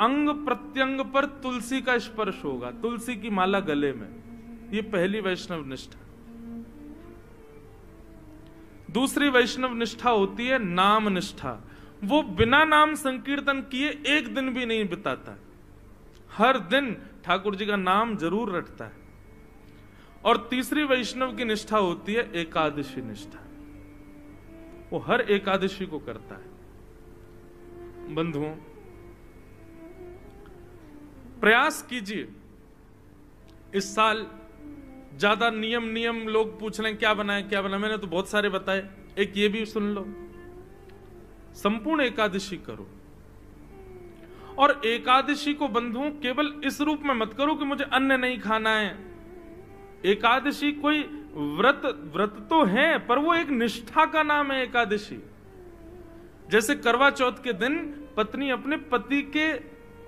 अंग प्रत्यंग पर तुलसी का स्पर्श होगा, तुलसी की माला गले में। ये पहली वैष्णव निष्ठा। दूसरी वैष्णव निष्ठा होती है नाम निष्ठा। वो बिना नाम संकीर्तन किए एक दिन भी नहीं बिताता, हर दिन ठाकुर जी का नाम जरूर रटता है। और तीसरी वैष्णव की निष्ठा होती है एकादशी निष्ठा। वो हर एकादशी को करता है। बंधुओं, प्रयास कीजिए इस साल ज्यादा नियम लोग पूछ रहे हैं क्या बनाए क्या बनाए, मैंने तो बहुत सारे बताए, एक ये भी सुन लो। संपूर्ण एकादशी करो। और एकादशी को बंधुओं केवल इस रूप में मत करो कि मुझे अन्न नहीं खाना है। एकादशी कोई व्रत तो है, पर वो एक निष्ठा का नाम है एकादशी। जैसे करवा चौथ के दिन पत्नी अपने पति के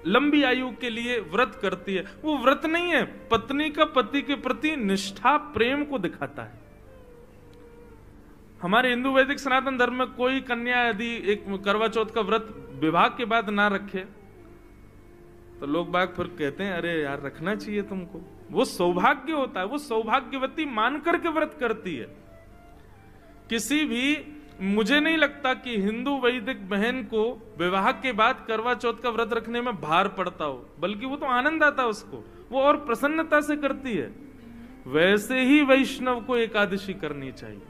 लंबी आयु के लिए व्रत करती है, वो व्रत नहीं है, पत्नी का पति के प्रति निष्ठा प्रेम को दिखाता है। हमारे हिंदू वैदिक सनातन धर्म में कोई कन्या यदि एक करवा चौथ का व्रत विवाह के बाद ना रखे तो लोग बाग फिर कहते हैं अरे यार रखना चाहिए तुमको। वो सौभाग्य होता है, वो सौभाग्यवती मान करके व्रत करती है। किसी भी, मुझे नहीं लगता कि हिंदू वैदिक बहन को विवाह के बाद करवा चौथ का व्रत रखने में भार पड़ता हो, बल्कि वो तो आनंद आता है उसको, वो और प्रसन्नता से करती है। वैसे ही वैष्णव को एकादशी करनी चाहिए।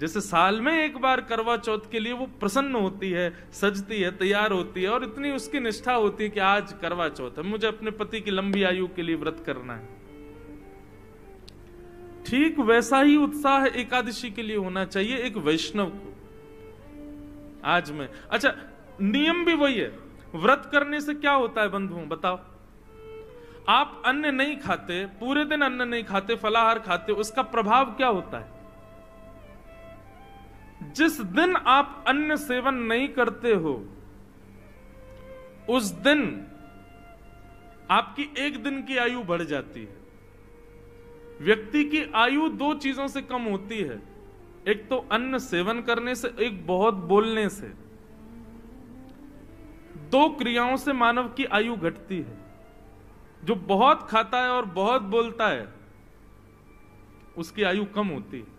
जैसे साल में एक बार करवा चौथ के लिए वो प्रसन्न होती है, सजती है, तैयार होती है और इतनी उसकी निष्ठा होती है कि आज करवा चौथ है, मुझे अपने पति की लंबी आयु के लिए व्रत करना है। ठीक वैसा ही उत्साह एकादशी के लिए होना चाहिए एक वैष्णव को। आज में अच्छा, नियम भी वही है। व्रत करने से क्या होता है बंधुओं बताओ? आप अन्न नहीं खाते, पूरे दिन अन्न नहीं खाते, फलाहार खाते, उसका प्रभाव क्या होता है? जिस दिन आप अन्न सेवन नहीं करते हो उस दिन आपकी एक दिन की आयु बढ़ जाती है। व्यक्ति की आयु दो चीजों से कम होती है, एक तो अन्न सेवन करने से, एक बहुत बोलने से। दो क्रियाओं से मानव की आयु घटती है। जो बहुत खाता है और बहुत बोलता है उसकी आयु कम होती है।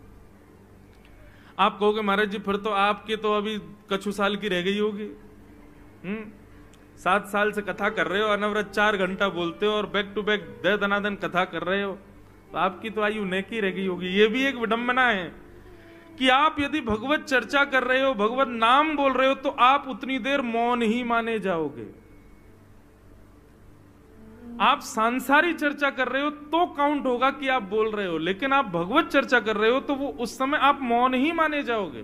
आप कहोगे महाराज जी फिर तो आपकी तो अभी कछु साल की रह गई होगी। 7 साल से कथा कर रहे हो, अनवरत 4 घंटा बोलते हो और बैक टू बैक दे दनादन कथा कर रहे हो, तो आपकी तो आयु नेकी रह गई होगी। ये भी एक विडंबना है कि आप यदि भगवत चर्चा कर रहे हो, भगवत नाम बोल रहे हो, तो आप उतनी देर मौन ही माने जाओगे। आप सांसारिक चर्चा कर रहे हो तो काउंट होगा कि आप बोल रहे हो, लेकिन आप भगवत चर्चा कर रहे हो तो वो उस समय आप मौन ही माने जाओगे।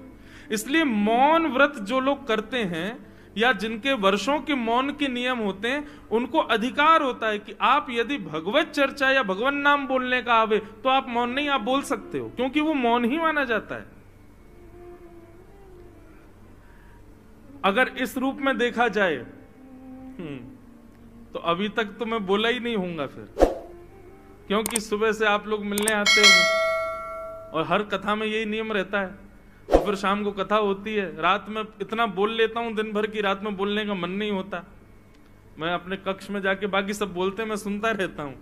इसलिए मौन व्रत जो लोग करते हैं या जिनके वर्षों के मौन के नियम होते हैं, उनको अधिकार होता है कि आप यदि भगवत चर्चा या भगवान नाम बोलने का आवे तो आप मौन नहीं, आप बोल सकते हो, क्योंकि वो मौन ही माना जाता है। अगर इस रूप में देखा जाए तो अभी तक तो मैं बोला ही नहीं होऊंगा फिर, क्योंकि सुबह से आप लोग मिलने आते हो और हर कथा में यही नियम रहता है, और फिर शाम को कथा होती है। रात में इतना बोल लेता हूं, दिन भर की रात में बोलने का मन नहीं होता। मैं अपने कक्ष में जाके बाकी सब बोलते हैं, मैं सुनता रहता हूं,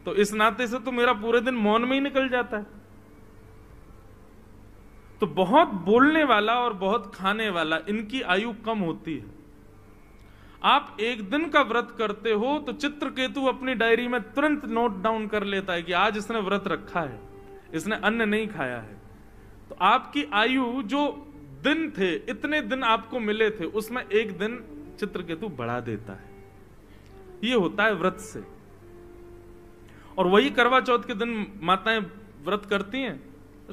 तो इस नाते से तो मेरा पूरे दिन मौन में ही निकल जाता है। तो बहुत बोलने वाला और बहुत खाने वाला, इनकी आयु कम होती है। आप एक दिन का व्रत करते हो तो चित्रकेतु अपनी डायरी में तुरंत नोट डाउन कर लेता है कि आज इसने व्रत रखा है, इसने अन्न नहीं खाया है। तो आपकी आयु जो दिन थे, इतने दिन आपको मिले थे, उसमें एक दिन चित्रकेतु बढ़ा देता है। ये होता है व्रत से। और वही करवा चौथ के दिन माताएं व्रत करती हैं,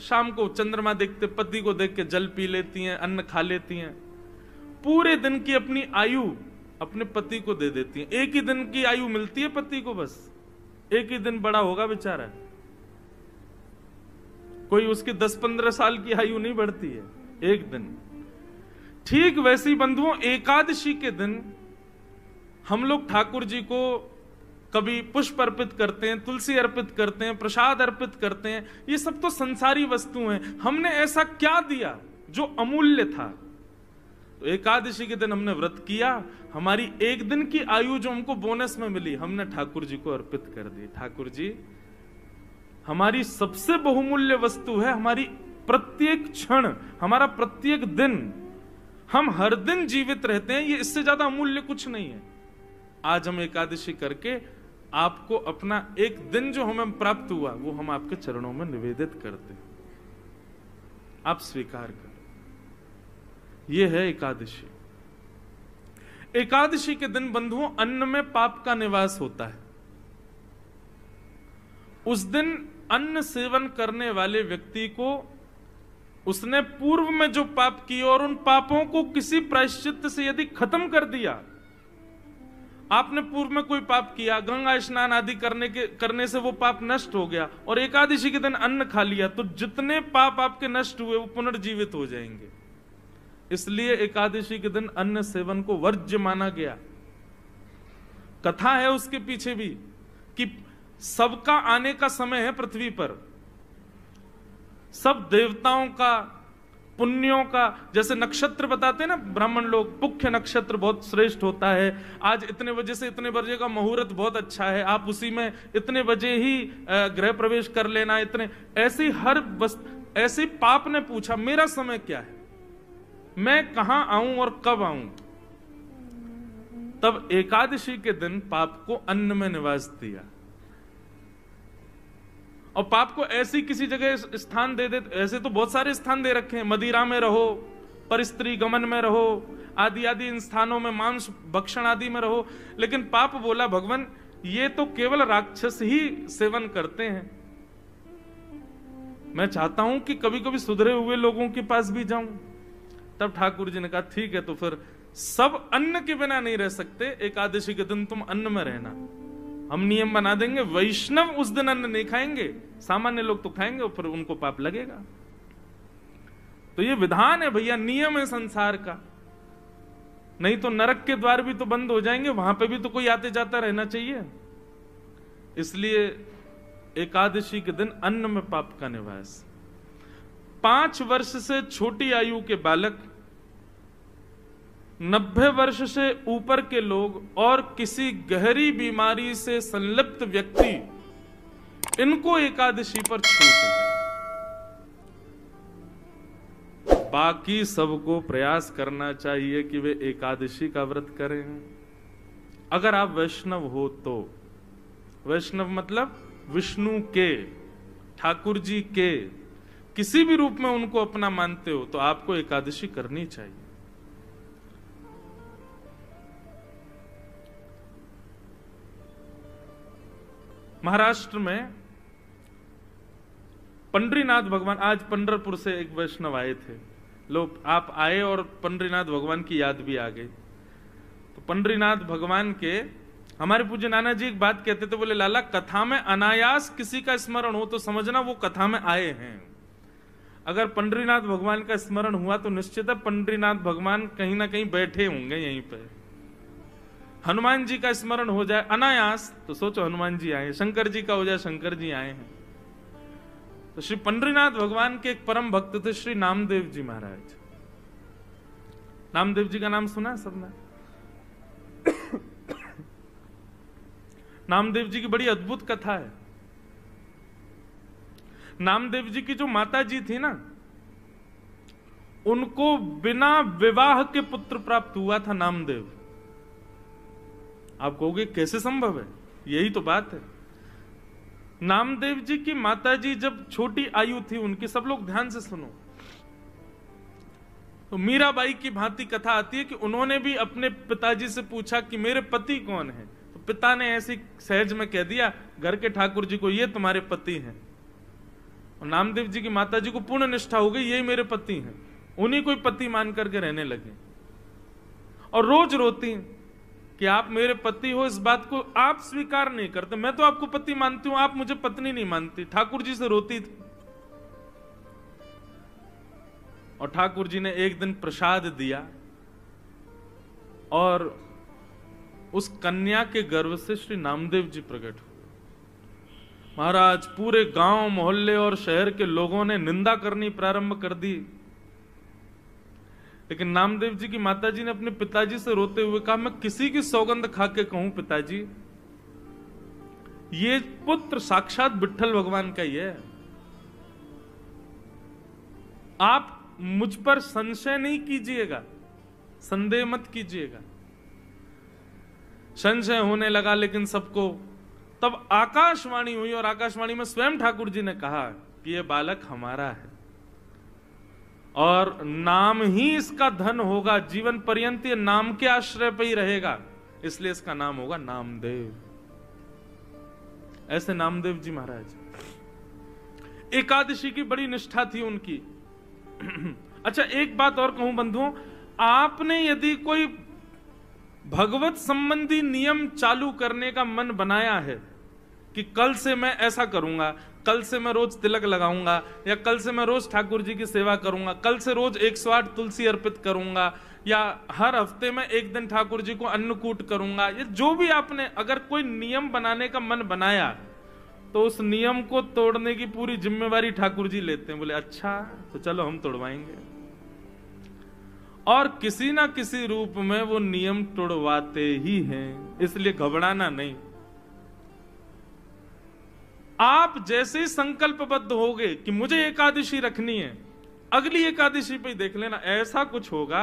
शाम को चंद्रमा देखते, पति को देख के जल पी लेती हैं, अन्न खा लेती हैं, पूरे दिन की अपनी आयु अपने पति को दे देती हैं। एक ही दिन की आयु मिलती है पति को, बस एक ही दिन बड़ा होगा बेचारा, कोई उसकी 10-15 साल की आयु नहीं बढ़ती है, एक दिन। ठीक वैसी बंधुओं एकादशी के दिन हम लोग ठाकुर जी को कभी पुष्प अर्पित करते हैं, तुलसी अर्पित करते हैं, प्रसाद अर्पित करते हैं। ये सब तो संसारी वस्तु हैं। हमने ऐसा क्या दिया जो अमूल्य था? तो एकादशी के दिन हमने व्रत किया, हमारी एक दिन की आयु जो हमको बोनस में मिली हमने ठाकुर जी को अर्पित कर दी। ठाकुर जी हमारी सबसे बहुमूल्य वस्तु है, हमारी प्रत्येक क्षण, हमारा प्रत्येक दिन, हम हर दिन जीवित रहते हैं, ये इससे ज्यादा अमूल्य कुछ नहीं है। आज हम एकादशी करके आपको अपना एक दिन जो हमें प्राप्त हुआ वो हम आपके चरणों में निवेदित करते हैं, आप स्वीकार करें। यह है एकादशी। एकादशी के दिन बंधुओं अन्न में पाप का निवास होता है। उस दिन अन्न सेवन करने वाले व्यक्ति को उसने पूर्व में जो पाप किए और उन पापों को किसी प्रायश्चित से यदि खत्म कर दिया, आपने पूर्व में कोई पाप किया, गंगा स्नान आदि करने से वो पाप नष्ट हो गया और एकादशी के दिन अन्न खा लिया, तो जितने पाप आपके नष्ट हुए वो पुनर्जीवित हो जाएंगे। इसलिए एकादशी के दिन अन्न सेवन को वर्ज्य माना गया। कथा है उसके पीछे भी कि सबका आने का समय है पृथ्वी पर, सब देवताओं का, पुण्यों का, जैसे नक्षत्र बताते हैं ना ब्राह्मण लोग, पुख्य नक्षत्र बहुत श्रेष्ठ होता है, आज इतने बजे से इतने बजे का मुहूर्त बहुत अच्छा है, आप उसी में इतने बजे ही गृह प्रवेश कर लेना, इतने, ऐसी हर ऐसे पाप ने पूछा मेरा समय क्या है, मैं कहां आऊं और कब आऊं। तब एकादशी के दिन पाप को अन्न में निवास दिया और पाप को ऐसी किसी जगह स्थान दे दे। ऐसे तो बहुत सारे स्थान दे रखे हैं, मदिरा में रहो, परस्त्री गमन में रहो, आदि आदि इन स्थानों में, मांस भक्षण आदि में रहो, लेकिन पाप बोला भगवान ये तो केवल राक्षस ही सेवन करते हैं। मैं चाहता हूं कि कभी कभी सुधरे हुए लोगों के पास भी जाऊं। तब ठाकुर जी ने कहा ठीक है, तो फिर सब अन्न के बिना नहीं रह सकते, एकादशी के दिन तुम अन्न में रहना। हम नियम बना देंगे, वैष्णव उस दिन अन्न नहीं खाएंगे, सामान्य लोग तो खाएंगे और फिर उनको पाप लगेगा। तो ये विधान है भैया, नियम है संसार का, नहीं तो नरक के द्वार भी तो बंद हो जाएंगे, वहां पे भी तो कोई आते जाता रहना चाहिए। इसलिए एकादशी के दिन अन्न में पाप का निवास। 5 वर्ष से छोटी आयु के बालक, 90 वर्ष से ऊपर के लोग और किसी गहरी बीमारी से संलिप्त व्यक्ति, इनको एकादशी पर छूट है। बाकी सबको प्रयास करना चाहिए कि वे एकादशी का व्रत करें। अगर आप वैष्णव हो तो, वैष्णव मतलब विष्णु के, ठाकुर जी के किसी भी रूप में उनको अपना मानते हो, तो आपको एकादशी करनी चाहिए। महाराष्ट्र में पंडरीनाथ भगवान, आज पंढरपुर से एक वैष्णव आए थे लोग, आप आए और पंडरीनाथ भगवान की याद भी आ गई। तो पंडरीनाथ भगवान के हमारे पूज्य नाना जी एक बात कहते थे, बोले लाला कथा में अनायास किसी का स्मरण हो तो समझना वो कथा में आए हैं। अगर पंडरीनाथ भगवान का स्मरण हुआ तो निश्चित है पंडरीनाथ भगवान कहीं ना कहीं बैठे होंगे यहीं पे। हनुमान जी का स्मरण हो जाए अनायास तो सोचो हनुमान जी आए, शंकर जी का हो जाए शंकर जी आए हैं। तो श्री पंडरीनाथ भगवान के एक परम भक्त थे श्री नामदेव जी महाराज। नामदेव जी का नाम सुना है सबने? नामदेव जी की बड़ी अद्भुत कथा है। नामदेव जी की जो माता जी थी ना, उनको बिना विवाह के पुत्र प्राप्त हुआ था नामदेव। आप कहोगे कैसे संभव है? यही तो बात है। नामदेव जी की माता जी जब छोटी आयु थी उनकी, सब लोग ध्यान से सुनो, तो मीराबाई की भांति कथा आती है कि उन्होंने भी अपने पिताजी से पूछा कि मेरे पति कौन है, तो पिता ने ऐसी सहज में कह दिया घर के ठाकुर जी को, ये तुम्हारे पति हैं। और नामदेव जी की माता जी को पूर्ण निष्ठा हो गई, यही मेरे पति हैं, उन्हीं को पति मान करके रहने लगे। और रोज रोती कि आप मेरे पति हो, इस बात को आप स्वीकार नहीं करते, मैं तो आपको पति मानती हूं, आप मुझे पत्नी नहीं मानती। ठाकुर जी से रोती थी। और ठाकुर जी ने एक दिन प्रसाद दिया और उस कन्या के गर्भ से श्री नामदेव जी प्रकट हुए। महाराज पूरे गांव मोहल्ले और शहर के लोगों ने निंदा करनी प्रारंभ कर दी। लेकिन नामदेव जी की माताजी ने अपने पिताजी से रोते हुए कहा, मैं किसी की सौगंध खा के कहूं पिताजी, ये पुत्र साक्षात विट्ठल भगवान का ही है। आप मुझ पर संशय नहीं कीजिएगा, संदेह मत कीजिएगा। संशय होने लगा लेकिन सबको, तब आकाशवाणी हुई और आकाशवाणी में स्वयं ठाकुर जी ने कहा कि यह बालक हमारा है और नाम ही इसका धन होगा, जीवन पर्यंत ये नाम के आश्रय पे ही रहेगा, इसलिए इसका नाम होगा नामदेव। ऐसे नामदेव जी महाराज। एकादशी की बड़ी निष्ठा थी उनकी। अच्छा, एक बात और कहूं बंधुओं, आपने यदि कोई भगवत संबंधी नियम चालू करने का मन बनाया है कि कल से मैं ऐसा करूंगा, कल से मैं रोज तिलक लगाऊंगा, या कल से मैं रोज ठाकुर जी की सेवा करूंगा, कल से रोज 108 तुलसी अर्पित करूंगा, या हर हफ्ते में एक दिन ठाकुर जी को अन्नकूट करूंगा, ये जो भी आपने अगर कोई नियम बनाने का मन बनाया तो उस नियम को तोड़ने की पूरी जिम्मेवारी ठाकुर जी लेते हैं। बोले अच्छा तो चलो हम तोड़वाएंगे, और किसी ना किसी रूप में वो नियम तोड़वाते ही हैं, इसलिए घबराना नहीं। आप जैसे ही संकल्पबद्ध होगे कि मुझे एकादशी रखनी है, अगली एकादशी पे देख लेना ऐसा कुछ होगा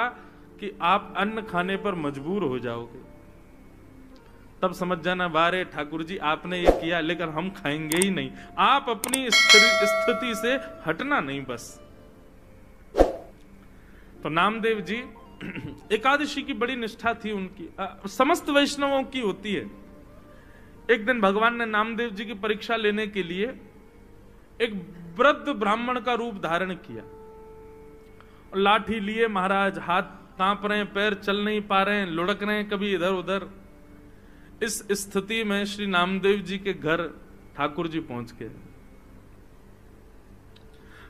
कि आप अन्न खाने पर मजबूर हो जाओगे। तब समझ जाना, बारे ठाकुर जी आपने ये किया लेकिन हम खाएंगे ही नहीं। आप अपनी स्थिति से हटना नहीं बस। तो नामदेव जी एकादशी की बड़ी निष्ठा थी उनकी, समस्त वैष्णवों की होती है। एक दिन भगवान ने नामदेव जी की परीक्षा लेने के लिए एक वृद्ध ब्राह्मण का रूप धारण किया, लाठी लिए महाराज, हाथ कांप रहे हैं, पैर चल नहीं पा रहे हैं, लुढ़क रहे हैं कभी इधर उधर। इस स्थिति में श्री नामदेव जी के घर ठाकुर जी पहुंच गए।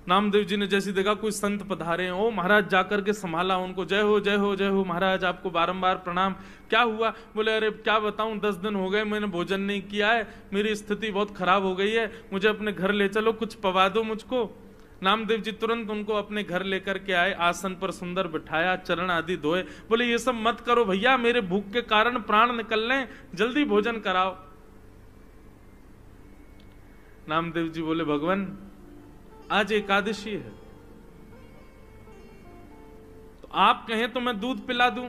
नामदेव जी ने जैसी देखा कोई संत पधारे हैं, ओ महाराज जाकर के संभाला उनको, जय हो जय हो जय हो महाराज, आपको बारंबार प्रणाम। क्या हुआ? बोले अरे क्या बताऊं, 10 दिन हो गए मैंने भोजन नहीं किया है, मेरी स्थिति बहुत खराब हो गई है, मुझे अपने घर ले चलो, कुछ पवा दो मुझको। नामदेव जी तुरंत उनको अपने घर लेकर के आए, आसन पर सुंदर बिठाया, चरण आदि धोए। बोले ये सब मत करो भैया, मेरे भूख के कारण प्राण निकल रहे, जल्दी भोजन कराओ। नामदेव जी बोले भगवान आज एकादशी है, तो आप कहें तो मैं दूध पिला दूं।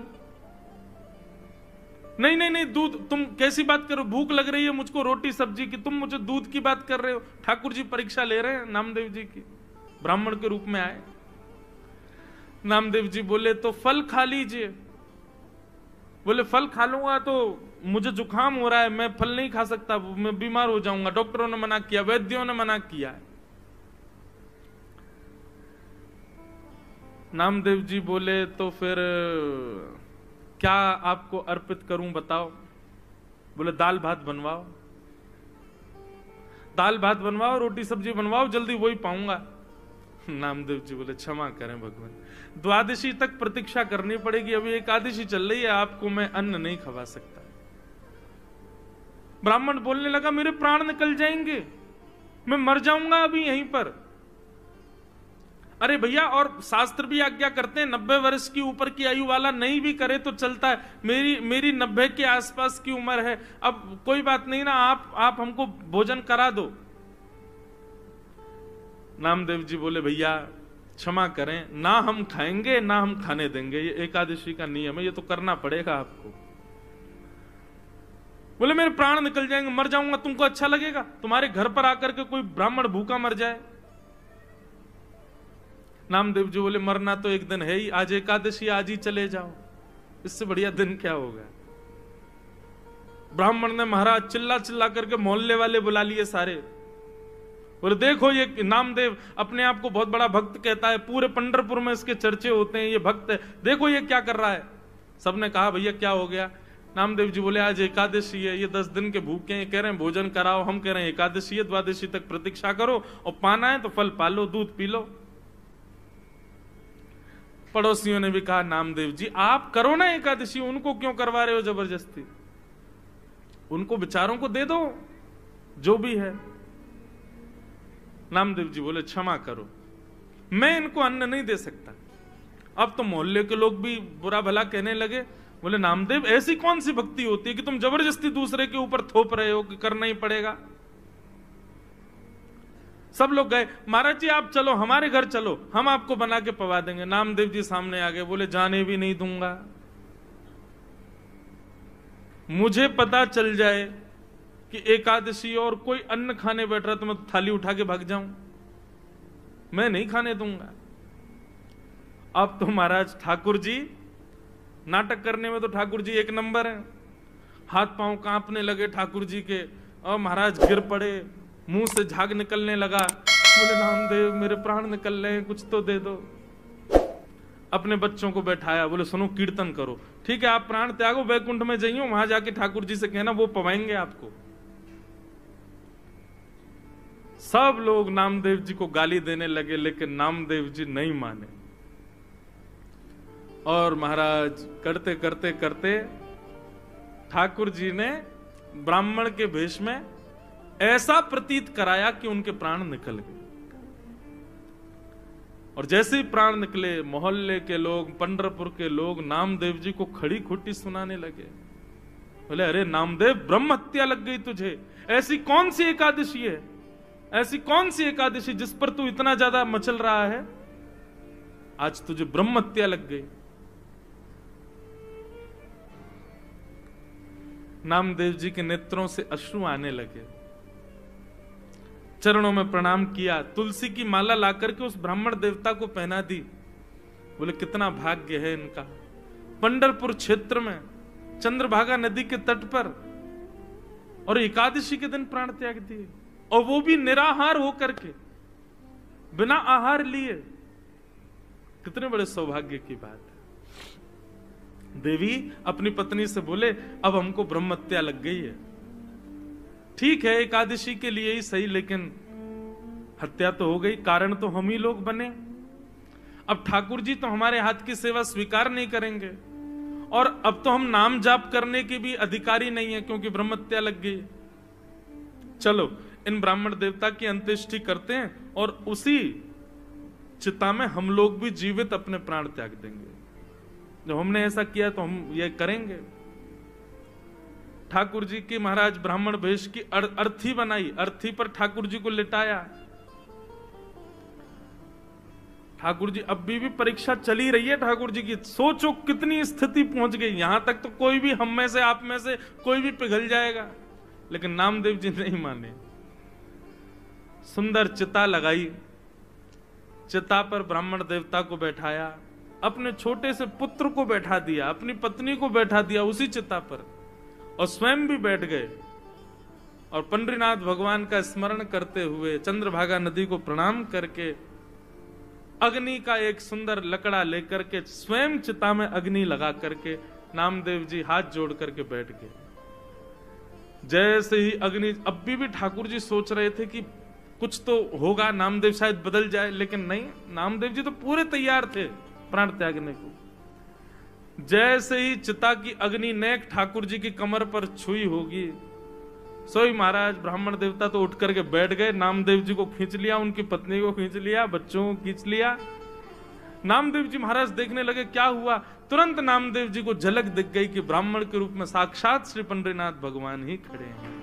नहीं नहीं नहीं, दूध, तुम कैसी बात करो, भूख लग रही है मुझको रोटी सब्जी की, तुम मुझे दूध की बात कर रहे हो। ठाकुर जी परीक्षा ले रहे हैं नामदेव जी की, ब्राह्मण के रूप में आए। नामदेव जी बोले तो फल खा लीजिए। बोले फल खा लूंगा तो मुझे जुकाम हो रहा है, मैं फल नहीं खा सकता, मैं बीमार हो जाऊंगा, डॉक्टरों ने मना किया, वैद्यों ने मना किया है। नामदेव जी बोले तो फिर क्या आपको अर्पित करूं बताओ? बोले दाल भात बनवाओ, दाल भात बनवाओ, रोटी सब्जी बनवाओ, जल्दी वही पाऊंगा। नामदेव जी बोले क्षमा करें भगवान, द्वादशी तक प्रतीक्षा करनी पड़ेगी, अभी एकादशी चल रही है, आपको मैं अन्न नहीं खवा सकता। ब्राह्मण बोलने लगा मेरे प्राण निकल जाएंगे, मैं मर जाऊंगा अभी यहीं पर। अरे भैया, और शास्त्र भी आज्ञा करते हैं 90 वर्ष की ऊपर की आयु वाला नहीं भी करे तो चलता है, मेरी 90 के आसपास की उम्र है, अब कोई बात नहीं ना, आप हमको भोजन करा दो। नामदेव जी बोले भैया क्षमा करें, ना हम खाएंगे ना हम खाने देंगे, ये एकादशी का नियम है, ये तो करना पड़ेगा आपको। बोले मेरे प्राण निकल जाएंगे, मर जाऊंगा, तुमको अच्छा लगेगा? तुम्हारे घर पर आकर के कोई ब्राह्मण भूखा मर जाए? नामदेव जी बोले मरना तो एक दिन है ही, आज एकादशी, आज ही चले जाओ, इससे बढ़िया दिन क्या होगा। ब्राह्मण ने महाराज चिल्ला चिल्ला करके मोहल्ले वाले बुला लिए सारे। बोले देखो ये नामदेव अपने आप को बहुत बड़ा भक्त कहता है, पूरे पंढरपुर में इसके चर्चे होते हैं, ये भक्त है, देखो ये क्या कर रहा है। सबने कहा भैया क्या हो गया? नामदेव जी बोले आज एकादशी है, ये 10 दिन के भूखे हैं, कह रहे हैं भोजन कराओ, हम कह रहे हैं एकादशी है, द्वादशी तक प्रतीक्षा करो, और पाना है तो फल पालो, दूध पी लो। पड़ोसियों ने भी कहा नामदेव जी आप करो ना एकादशी, उनको क्यों करवा रहे हो जबरदस्ती, उनको बेचारों को दे दो जो भी है। नामदेव जी बोले क्षमा करो, मैं इनको अन्न नहीं दे सकता, अब तो मोहल्ले के लोग भी बुरा भला कहने लगे, बोले नामदेव ऐसी कौन सी भक्ति होती है कि तुम जबरदस्ती दूसरे के ऊपर थोप रहे हो कि करना ही पड़ेगा। सब लोग गए, महाराज जी आप चलो हमारे घर चलो, हम आपको बना के पवा देंगे। नामदेव जी सामने आ गए, बोले जाने भी नहीं दूंगा। मुझे पता चल जाए कि एकादशी और कोई अन्न खाने बैठ रहा तो मैं थाली उठा के भाग जाऊं, मैं नहीं खाने दूंगा। अब तो महाराज ठाकुर जी नाटक करने में तो ठाकुर जी एक नंबर है। हाथ पांव कांपने लगे ठाकुर जी के, और महाराज गिर पड़े, मुंह से झाग निकलने लगा। बोले नामदेव मेरे प्राण निकल रहे हैं, कुछ तो दे दो। अपने बच्चों को बैठाया, बोले सुनो कीर्तन करो, ठीक है आप प्राण त्यागो, वैकुंठ में जाइयो, वहां जाके ठाकुर जी से कहना वो पवाएंगे आपको। सब लोग नामदेव जी को गाली देने लगे, लेकिन नामदेव जी नहीं माने। और महाराज करते करते करते ठाकुर जी ने ब्राह्मण के वेश में ऐसा प्रतीत कराया कि उनके प्राण निकल गए। और जैसे ही प्राण निकले, मोहल्ले के लोग, पंढरपुर के लोग नामदेव जी को खड़ी खुट्टी सुनाने लगे। बोले अरे नामदेव ब्रह्म हत्या लग गई तुझे, ऐसी कौन सी एकादशी है, ऐसी कौन सी एकादशी जिस पर तू इतना ज्यादा मचल रहा है, आज तुझे ब्रह्म हत्या लग गई। नामदेव जी के नेत्रों से अश्रु आने लगे, चरणों में प्रणाम किया, तुलसी की माला लाकर के उस ब्राह्मण देवता को पहना दी। बोले कितना भाग्य है इनका, पंढरपुर क्षेत्र में चंद्रभागा नदी के तट पर, और एकादशी के दिन प्राण त्याग दिए, और वो भी निराहार होकर के, बिना आहार लिए। कितने बड़े सौभाग्य की बात है। देवी अपनी पत्नी से बोले अब हमको ब्रह्म हत्या लग गई है, ठीक है एकादशी के लिए ही सही, लेकिन हत्या तो हो गई, कारण तो हम ही लोग बने। अब ठाकुर जी तो हमारे हाथ की सेवा स्वीकार नहीं करेंगे, और अब तो हम नाम जाप करने के भी अधिकारी नहीं है क्योंकि ब्रह्म हत्या लग गई। चलो इन ब्राह्मण देवता की अंत्येष्टि करते हैं, और उसी चिता में हम लोग भी जीवित अपने प्राण त्याग देंगे। जब हमने ऐसा किया तो हम ये करेंगे। ठाकुर जी की महाराज ब्राह्मण वेश की अर्थी बनाई, अर्थी पर ठाकुर जी को लिटाया। ठाकुर जी अब भी परीक्षा चली रही है ठाकुर जी की। सोचो कितनी स्थिति पहुंच गई, यहां तक तो कोई भी हम में से आप में से कोई भी पिघल जाएगा, लेकिन नामदेव जी नहीं माने। सुंदर चिता लगाई, चिता पर ब्राह्मण देवता को बैठाया, अपने छोटे से पुत्र को बैठा दिया, अपनी पत्नी को बैठा दिया उसी चिता पर, और स्वयं भी बैठ गए। और पंडरीनाथ भगवान का स्मरण करते हुए चंद्रभागा नदी को प्रणाम करके अग्नि का एक सुंदर लकड़ा लेकर के स्वयं चिता में अग्नि लगा करके नामदेव जी हाथ जोड़ करके बैठ गए। जैसे ही अग्नि, अब भी ठाकुर जी सोच रहे थे कि कुछ तो होगा, नामदेव शायद बदल जाए, लेकिन नहीं, नामदेव जी तो पूरे तैयार थे प्राण त्यागने को। जैसे ही चिता की अग्नि नेक ठाकुर जी की कमर पर छुई होगी, सोई महाराज ब्राह्मण देवता तो उठ करके बैठ गए, नामदेव जी को खींच लिया, उनकी पत्नी को खींच लिया, बच्चों को खींच लिया। नामदेव जी महाराज देखने लगे क्या हुआ, तुरंत नामदेव जी को झलक दिख गई कि ब्राह्मण के रूप में साक्षात श्री पंडरीनाथ भगवान ही खड़े हैं।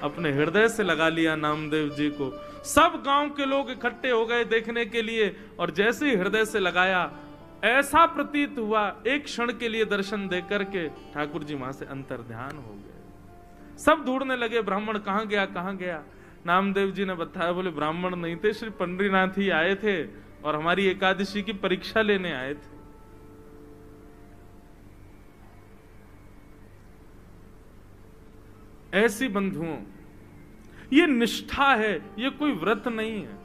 अपने हृदय से लगा लिया नामदेव जी को। सब गांव के लोग इकट्ठे हो गए देखने के लिए, और जैसे ही हृदय से लगाया, ऐसा प्रतीत हुआ एक क्षण के लिए दर्शन देकर के ठाकुर जी वहां से अंतर्ध्यान हो गए। सब ढूंढने लगे ब्राह्मण कहां गया, कहां गया। नामदेव जी ने बताया, बोले ब्राह्मण नहीं थे, श्री पंडरीनाथ ही आए थे और हमारी एकादशी की परीक्षा लेने आए थे। ऐसी बंधुओं, ये निष्ठा है, ये कोई व्रत नहीं है।